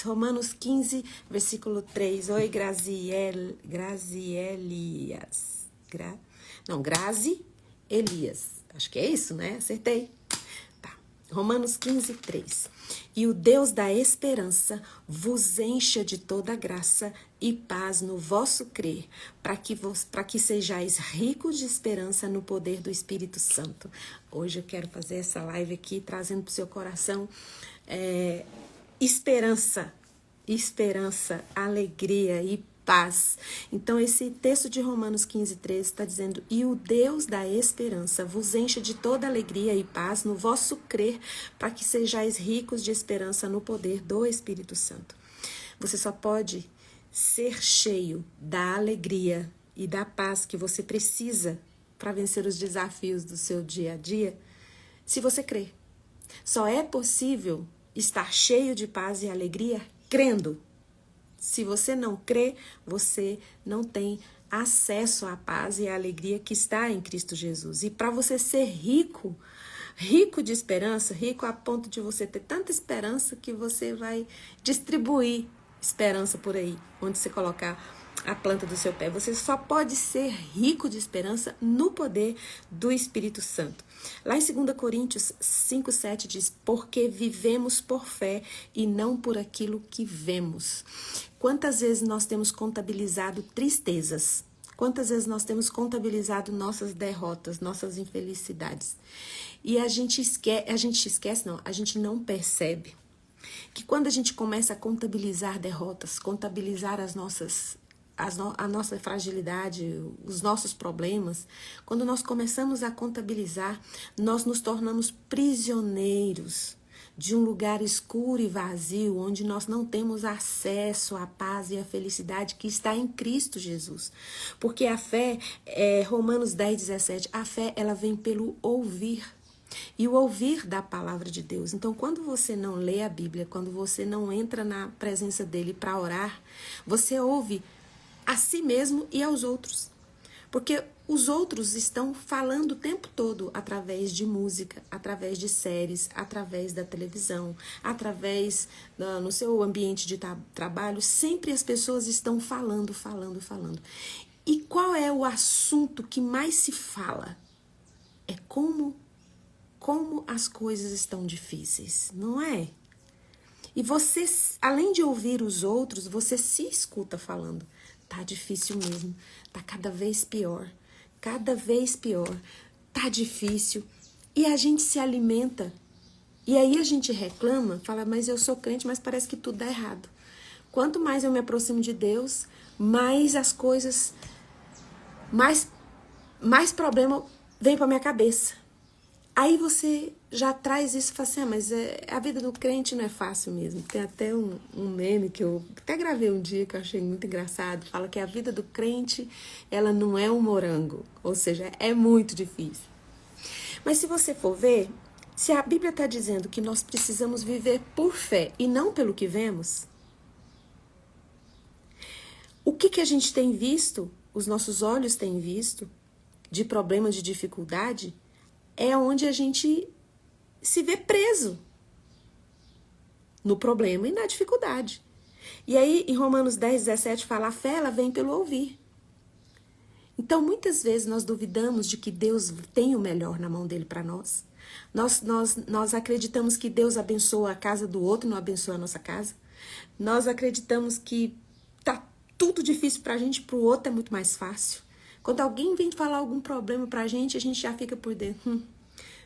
Romanos 15, versículo 3. Oi, Grazielias. Grazi Elias. Acho que é isso, né? Acertei. Tá. Romanos 15, 3. E o Deus da esperança vos encha de toda graça e paz no vosso crer, para que sejais ricos de esperança no poder do Espírito Santo. Hoje eu quero fazer essa live aqui, trazendo para o seu coração esperança, alegria e paz. Então, esse texto de Romanos 15, 13 está dizendo: e o Deus da esperança vos encha de toda alegria e paz no vosso crer, para que sejais ricos de esperança no poder do Espírito Santo. Você só pode ser cheio da alegria e da paz que você precisa para vencer os desafios do seu dia a dia, se você crer. Só é possível estar cheio de paz e alegria crendo. Se você não crê, você não tem acesso à paz e à alegria que está em Cristo Jesus. E para você ser rico de esperança, rico a ponto de você ter tanta esperança que você vai distribuir esperança por aí, onde você colocar a planta do seu pé. Você só pode ser rico de esperança no poder do Espírito Santo. Lá em 2 Coríntios 5:7 diz: porque vivemos por fé e não por aquilo que vemos. Quantas vezes nós temos contabilizado tristezas? Quantas vezes nós temos contabilizado nossas derrotas, nossas infelicidades? E a gente não percebe que quando a gente começa a contabilizar derrotas, contabilizar a nossa fragilidade, os nossos problemas, quando nós começamos a contabilizar, nós nos tornamos prisioneiros de um lugar escuro e vazio, onde nós não temos acesso à paz e à felicidade que está em Cristo Jesus. Porque a fé, Romanos 10:17, a fé ela vem pelo ouvir. E o ouvir da palavra de Deus. Então, quando você não lê a Bíblia, quando você não entra na presença dele para orar, você ouve a si mesmo e aos outros. Porque os outros estão falando o tempo todo através de música, através de séries, através da televisão, através no seu ambiente de trabalho. Sempre as pessoas estão falando. E qual é o assunto que mais se fala? É como as coisas estão difíceis, não é? E você, além de ouvir os outros, você se escuta falando: tá difícil mesmo, tá cada vez pior, tá difícil. E a gente se alimenta. E aí a gente reclama, fala: mas eu sou crente, mas parece que tudo dá errado. Quanto mais eu me aproximo de Deus, mais as coisas, mais problema vem pra minha cabeça. Aí você já traz isso e fala assim: mas a vida do crente não é fácil mesmo. Tem até um meme que eu até gravei um dia que eu achei muito engraçado. Fala que a vida do crente, ela não é um morango. Ou seja, é muito difícil. Mas se você for ver, se a Bíblia está dizendo que nós precisamos viver por fé e não pelo que vemos, o que a gente tem visto, os nossos olhos têm visto, de problema, de dificuldade, é onde a gente se vê preso no problema e na dificuldade. E aí, em Romanos 10:17 fala: a fé ela vem pelo ouvir. Então, muitas vezes nós duvidamos de que Deus tem o melhor na mão dele para nós. Nós acreditamos que Deus abençoa a casa do outro e não abençoa a nossa casa. Nós acreditamos que tá tudo difícil pra gente, pro outro é muito mais fácil. Quando alguém vem falar algum problema pra gente, a gente já fica por dentro.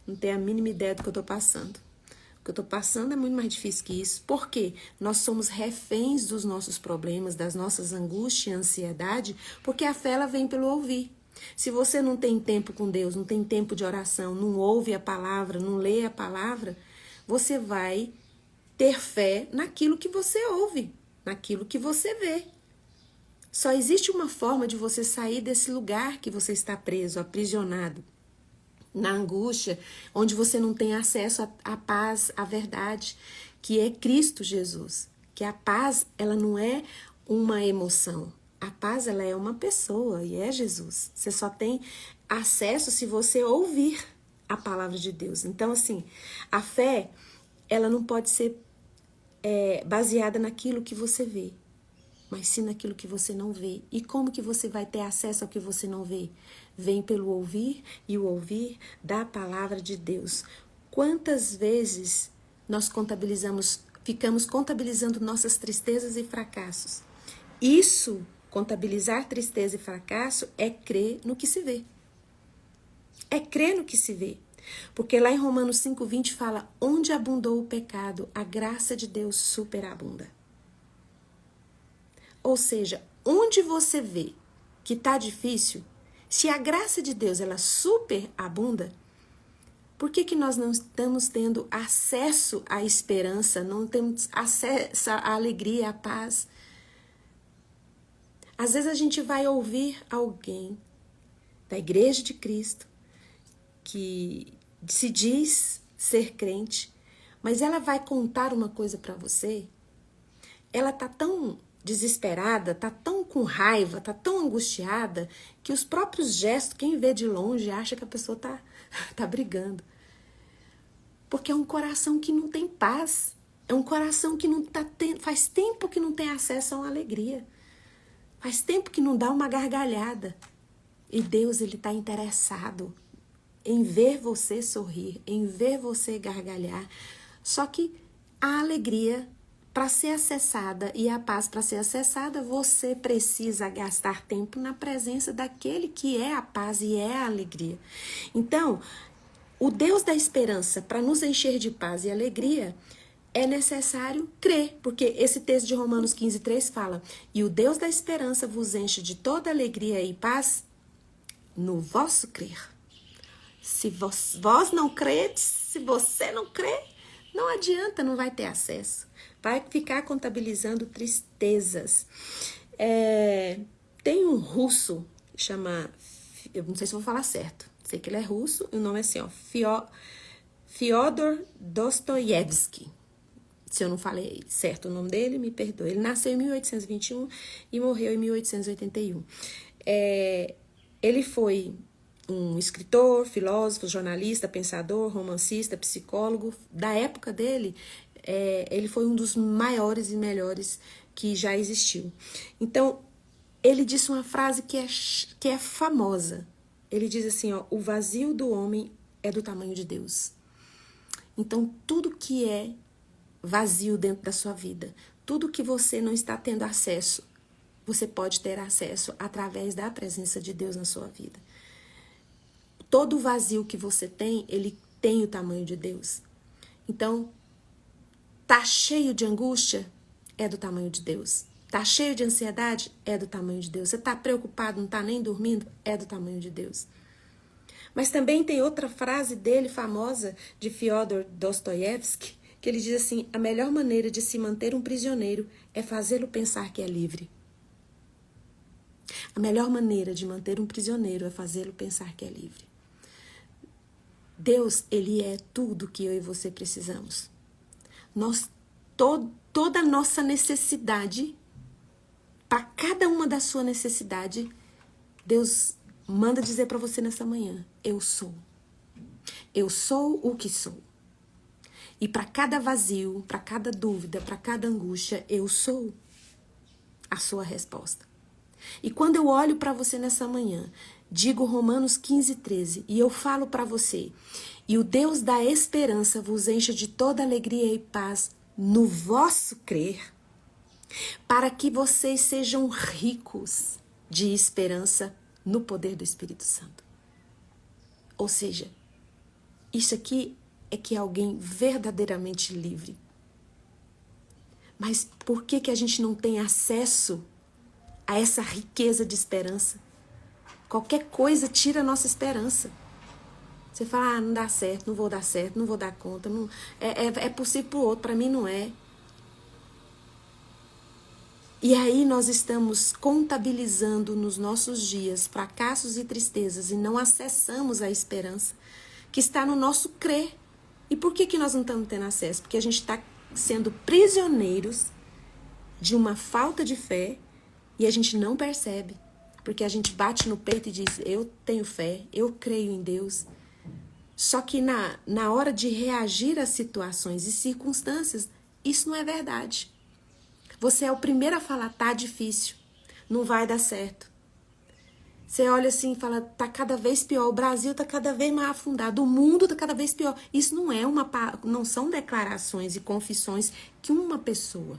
Não tem a mínima ideia do que eu tô passando. O que eu tô passando é muito mais difícil que isso. Por quê? Nós somos reféns dos nossos problemas, das nossas angústias e ansiedade, porque a fé ela vem pelo ouvir. Se você não tem tempo com Deus, não tem tempo de oração, não ouve a palavra, não lê a palavra, você vai ter fé naquilo que você ouve, naquilo que você vê. Só existe uma forma de você sair desse lugar que você está preso, aprisionado, na angústia, onde você não tem acesso à paz, à verdade, que é Cristo Jesus. Que a paz, ela não é uma emoção. A paz, ela é uma pessoa e é Jesus. Você só tem acesso se você ouvir a palavra de Deus. Então, assim, a fé, ela não pode ser baseada naquilo que você vê, mas sim naquilo que você não vê. E como que você vai ter acesso ao que você não vê? Vem pelo ouvir, e o ouvir da palavra de Deus. Quantas vezes nós ficamos contabilizando nossas tristezas e fracassos? Isso, contabilizar tristeza e fracasso, é crer no que se vê. É crer no que se vê. Porque lá em Romanos 5,20 fala: onde abundou o pecado, a graça de Deus superabunda. Ou seja, onde você vê que está difícil, se a graça de Deus ela superabunda, por que nós não estamos tendo acesso à esperança, não temos acesso à alegria, à paz? Às vezes a gente vai ouvir alguém da Igreja de Cristo que se diz ser crente, mas ela vai contar uma coisa para você, ela tá tão desesperada, tá tão com raiva, tá tão angustiada, que os próprios gestos, quem vê de longe, acha que a pessoa tá brigando. Porque é um coração que não tem paz, é um coração que não tá tendo, faz tempo que não tem acesso a uma alegria, faz tempo que não dá uma gargalhada. E Deus, ele tá interessado em ver você sorrir, em ver você gargalhar. Só que a alegria, para ser acessada, e a paz para ser acessada, você precisa gastar tempo na presença daquele que é a paz e é a alegria. Então, o Deus da esperança, para nos encher de paz e alegria, é necessário crer, porque esse texto de Romanos 15,3 fala: e o Deus da esperança vos enche de toda alegria e paz no vosso crer. Se vós não credes, se você não crê, não adianta, não vai ter acesso. Vai ficar contabilizando tristezas. Tem um russo, chama, eu não sei se vou falar certo, sei que ele é russo, e o nome é assim, ó, Fyodor Dostoiévski. Se eu não falei certo o nome dele, me perdoe. Ele nasceu em 1821 e morreu em 1881. Ele foi um escritor, filósofo, jornalista, pensador, romancista, psicólogo. Da época dele, ele foi um dos maiores e melhores que já existiu. Então, ele disse uma frase que é famosa. Ele diz assim, ó: o vazio do homem é do tamanho de Deus. Então, tudo que é vazio dentro da sua vida, tudo que você não está tendo acesso, você pode ter acesso através da presença de Deus na sua vida. Todo vazio que você tem, ele tem o tamanho de Deus. Então, tá cheio de angústia? É do tamanho de Deus. Tá cheio de ansiedade? É do tamanho de Deus. Você tá preocupado, não tá nem dormindo? É do tamanho de Deus. Mas também tem outra frase dele, famosa, de Fyodor Dostoiévski, que ele diz assim: a melhor maneira de se manter um prisioneiro é fazê-lo pensar que é livre. A melhor maneira de manter um prisioneiro é fazê-lo pensar que é livre. Deus, ele é tudo que eu e você precisamos. Toda a nossa necessidade, para cada uma da sua necessidade, Deus manda dizer para você nessa manhã: eu sou. Eu sou o que sou. E para cada vazio, para cada dúvida, para cada angústia, eu sou a sua resposta. E quando eu olho para você nessa manhã, digo Romanos 15,13, e eu falo para você: e o Deus da esperança vos encha de toda alegria e paz no vosso crer, para que vocês sejam ricos de esperança no poder do Espírito Santo. Ou seja, isso aqui é que é alguém verdadeiramente livre. Mas por que a gente não tem acesso a essa riqueza de esperança? Qualquer coisa tira a nossa esperança. Você fala: não dá certo, não vou dar certo, não vou dar conta, não, é possível para o outro, para mim não é. E aí nós estamos contabilizando nos nossos dias fracassos e tristezas e não acessamos a esperança que está no nosso crer. E por que nós não estamos tendo acesso? Porque a gente está sendo prisioneiros de uma falta de fé e a gente não percebe. Porque a gente bate no peito e diz: eu tenho fé, eu creio em Deus. Só que na hora de reagir às situações e circunstâncias, Isso não é verdade. Você é o primeiro a falar, tá difícil, não vai dar certo. Você olha assim e fala, tá cada vez pior, o Brasil tá cada vez mais afundado, o mundo tá cada vez pior. Isso não são declarações e confissões que uma pessoa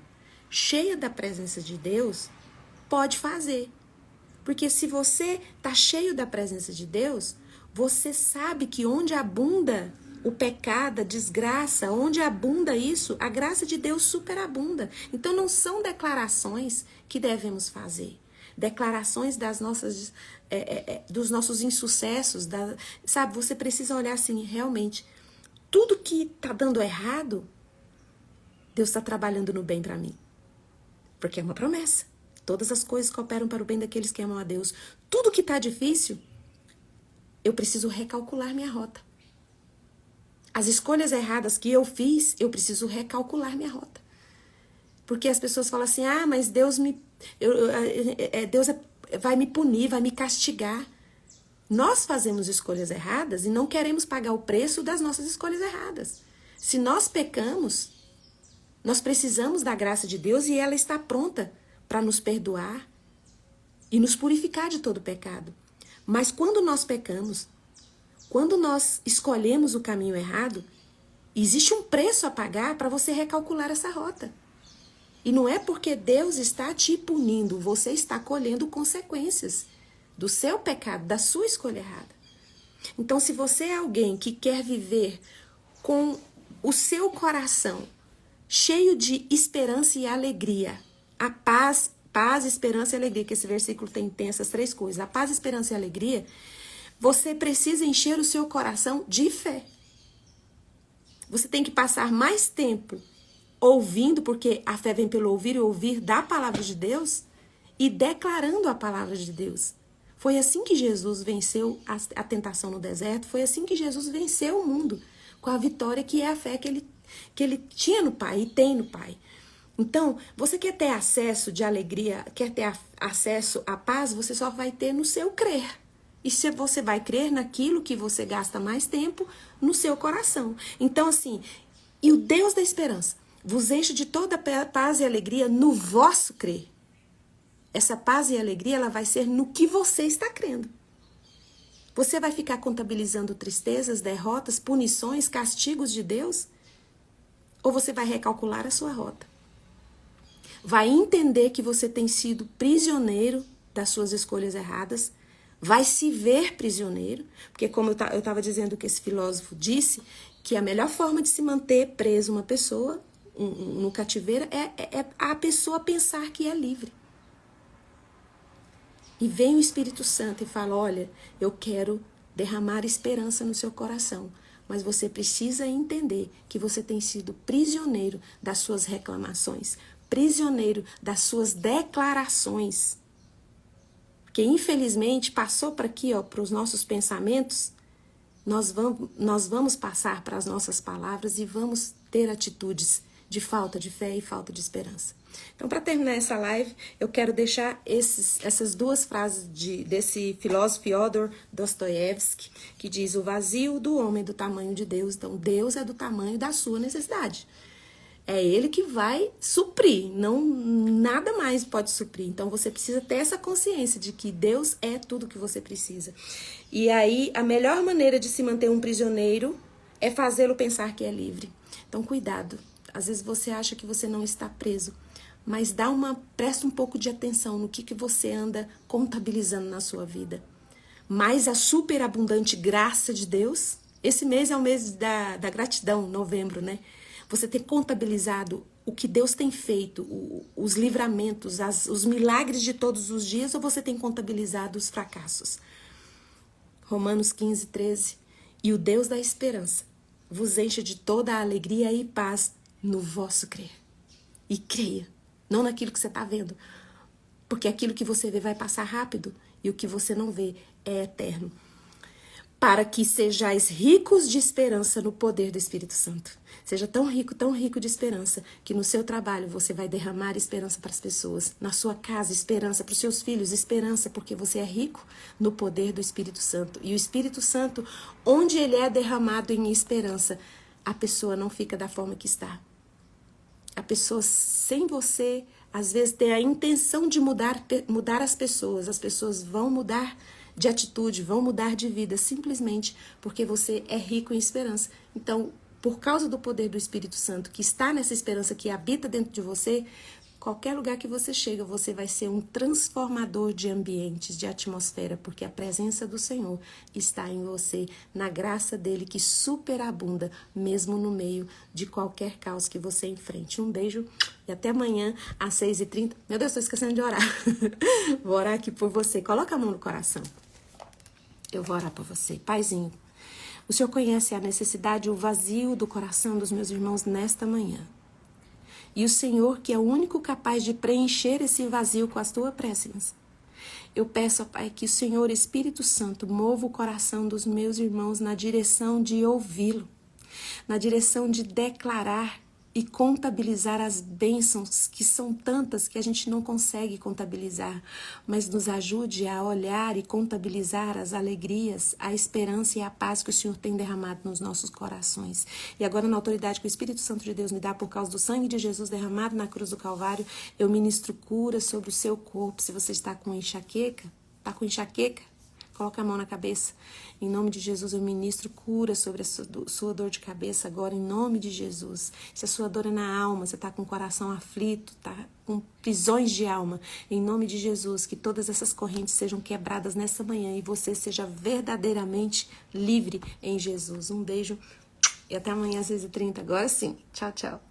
cheia da presença de Deus pode fazer. Porque se você tá cheio da presença de Deus, você sabe que onde abunda o pecado, a desgraça, onde abunda isso, a graça de Deus superabunda. Então não são declarações que devemos fazer. Declarações dos nossos insucessos, sabe? Você precisa olhar assim, realmente, tudo que tá dando errado, Deus está trabalhando no bem para mim. Porque é uma promessa. Todas as coisas cooperam para o bem daqueles que amam a Deus. Tudo que tá difícil, eu preciso recalcular minha rota. As escolhas erradas que eu fiz, eu preciso recalcular minha rota. Porque as pessoas falam assim, mas Deus vai me punir, vai me castigar. Nós fazemos escolhas erradas e não queremos pagar o preço das nossas escolhas erradas. Se nós pecamos, nós precisamos da graça de Deus e ela está pronta para nos perdoar e nos purificar de todo pecado. Mas quando nós pecamos, quando nós escolhemos o caminho errado, existe um preço a pagar para você recalcular essa rota. E não é porque Deus está te punindo, você está colhendo consequências do seu pecado, da sua escolha errada. Então, se você é alguém que quer viver com o seu coração cheio de esperança e alegria, a paz, esperança e alegria, que esse versículo tem essas três coisas, a paz, esperança e alegria, você precisa encher o seu coração de fé. Você tem que passar mais tempo ouvindo, porque a fé vem pelo ouvir e ouvir da palavra de Deus, e declarando a palavra de Deus. Foi assim que Jesus venceu a tentação no deserto, foi assim que Jesus venceu o mundo, com a vitória que é a fé que ele tinha no Pai e tem no Pai. Então, você quer ter acesso de alegria, quer ter acesso à paz, você só vai ter no seu crer. E se você vai crer naquilo que você gasta mais tempo no seu coração. Então, assim, e o Deus da esperança vos enche de toda paz e alegria no vosso crer. Essa paz e alegria, ela vai ser no que você está crendo. Você vai ficar contabilizando tristezas, derrotas, punições, castigos de Deus? Ou você vai recalcular a sua rota? Vai entender que você tem sido prisioneiro das suas escolhas erradas? Vai se ver prisioneiro? Porque como eu estava dizendo que esse filósofo disse, que a melhor forma de se manter preso uma pessoa no cativeiro é a pessoa pensar que é livre. E vem o Espírito Santo e fala, olha, eu quero derramar esperança no seu coração, mas você precisa entender que você tem sido prisioneiro das suas reclamações, prisioneiro das suas declarações, porque infelizmente passou para aqui, para os nossos pensamentos, nós vamos passar para as nossas palavras e vamos ter atitudes de falta de fé e falta de esperança. Então, para terminar essa live, eu quero deixar essas duas frases desse filósofo Fyodor Dostoiévski, que diz, o vazio do homem é do tamanho de Deus. Então, Deus é do tamanho da sua necessidade. É Ele que vai suprir, nada mais pode suprir. Então, você precisa ter essa consciência de que Deus é tudo que você precisa. E aí, a melhor maneira de se manter um prisioneiro é fazê-lo pensar que é livre. Então, cuidado. Às vezes você acha que você não está preso, mas presta um pouco de atenção no que você anda contabilizando na sua vida. Mais a superabundante graça de Deus. Esse mês é o mês da gratidão, novembro, né? Você ter contabilizado o que Deus tem feito, os livramentos, os milagres de todos os dias, ou você tem contabilizado os fracassos? Romanos 15, 13. E o Deus da esperança vos enche de toda a alegria e paz no vosso crer. E creia, não naquilo que você está vendo. Porque aquilo que você vê vai passar rápido e o que você não vê é eterno. Para que sejais ricos de esperança no poder do Espírito Santo. Seja tão rico de esperança, que no seu trabalho você vai derramar esperança para as pessoas. Na sua casa, esperança para os seus filhos, esperança porque você é rico no poder do Espírito Santo. E o Espírito Santo, onde ele é derramado em esperança, a pessoa não fica da forma que está. A pessoa, sem você, às vezes, ter a intenção de mudar as pessoas vão mudar de atitude, vão mudar de vida, simplesmente porque você é rico em esperança. Então, por causa do poder do Espírito Santo, que está nessa esperança que habita dentro de você, qualquer lugar que você chega, você vai ser um transformador de ambientes, de atmosfera, porque a presença do Senhor está em você, na graça dele que superabunda, mesmo no meio de qualquer caos que você enfrente. Um beijo e até amanhã às 6h30. Meu Deus, estou esquecendo de orar. Vou orar aqui por você. Coloca a mão no coração. Eu vou orar por você. Paizinho, o Senhor conhece a necessidade e o vazio do coração dos meus irmãos nesta manhã. E o Senhor, que é o único capaz de preencher esse vazio com a tua presença. Eu peço, Pai, que o Senhor Espírito Santo mova o coração dos meus irmãos na direção de ouvi-lo, na direção de declarar e contabilizar as bênçãos, que são tantas que a gente não consegue contabilizar, mas nos ajude a olhar e contabilizar as alegrias, a esperança e a paz que o Senhor tem derramado nos nossos corações. E agora, na autoridade que o Espírito Santo de Deus me dá por causa do sangue de Jesus derramado na cruz do Calvário, eu ministro cura sobre o seu corpo. Se você está com enxaqueca, coloca a mão na cabeça. Em nome de Jesus, eu ministro cura sobre a sua dor de cabeça agora, em nome de Jesus. Se a sua dor é na alma, você está com o coração aflito, está com prisões de alma, em nome de Jesus, que todas essas correntes sejam quebradas nessa manhã e você seja verdadeiramente livre em Jesus. Um beijo e até amanhã às 6h30. Agora sim. Tchau, tchau.